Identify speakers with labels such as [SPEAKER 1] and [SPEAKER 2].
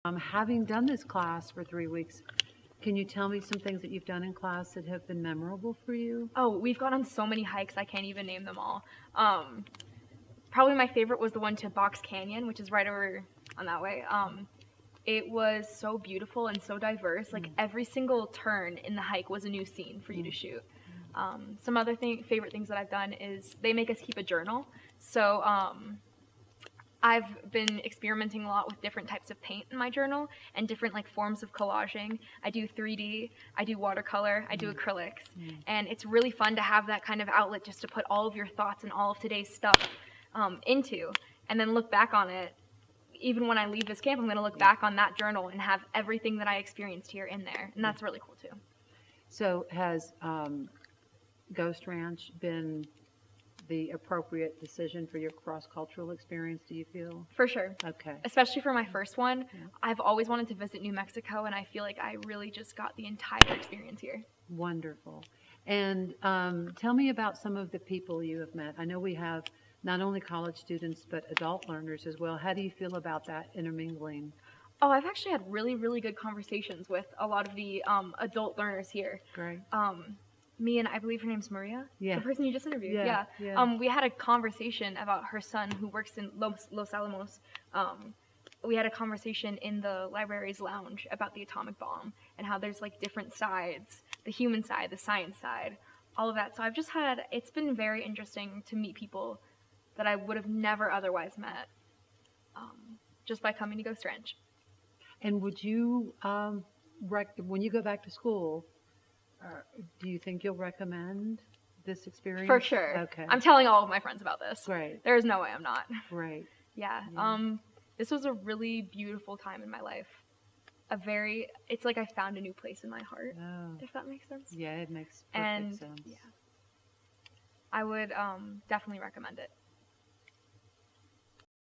[SPEAKER 1] Having done this class for 3 weeks, can you tell me some things that you've done in class that have been memorable for you?
[SPEAKER 2] Oh, we've gone on so many hikes, I can't even name them all. Probably my favorite was the one to Box Canyon, which is right over on that way. It was so beautiful and so diverse. Like every single turn in the hike was a new scene for you to shoot. Some other favorite things that I've done is they make us keep a journal. So I've been experimenting a lot with different types of paint in my journal and different like forms of collaging. I do 3D, I do watercolor, I do acrylics, and it's really fun to have that kind of outlet just to put all of your thoughts and all of today's stuff into, and then look back on it. Even when I leave this camp, I'm going to look back on that journal and have everything that I experienced here in there, and that's really cool too.
[SPEAKER 1] So has Ghost Ranch been the appropriate decision for your cross-cultural experience, do you feel?
[SPEAKER 2] For sure.
[SPEAKER 1] Okay.
[SPEAKER 2] Especially for my first one. I've always wanted to visit New Mexico, and I feel like I really just got the entire experience here.
[SPEAKER 1] Wonderful. And tell me about some of the people you have met. I know we have not only college students, but adult learners as well. How do you feel about that intermingling?
[SPEAKER 2] Oh, I've actually had really, really good conversations with a lot of the adult learners here.
[SPEAKER 1] Great.
[SPEAKER 2] Me and I believe her name's Maria,
[SPEAKER 1] Yeah.
[SPEAKER 2] the person you just interviewed.
[SPEAKER 1] Yeah.
[SPEAKER 2] We had a conversation about her son who works in Los Alamos. We had a conversation in the library's lounge about the atomic bomb and how there's like different sides, the human side, the science side, all of that. So it's been very interesting to meet people that I would have never otherwise met just by coming to Ghost Ranch.
[SPEAKER 1] And would you, when you go back to school, do you think you'll recommend this experience?
[SPEAKER 2] For sure.
[SPEAKER 1] Okay.
[SPEAKER 2] I'm telling all of my friends about this.
[SPEAKER 1] Great.
[SPEAKER 2] There is no way I'm not.
[SPEAKER 1] Great.
[SPEAKER 2] Yeah. This was a really beautiful time in my life. It's like I found a new place in my heart, if that makes sense.
[SPEAKER 1] Yeah, it makes perfect sense.
[SPEAKER 2] Yeah, I would definitely recommend it.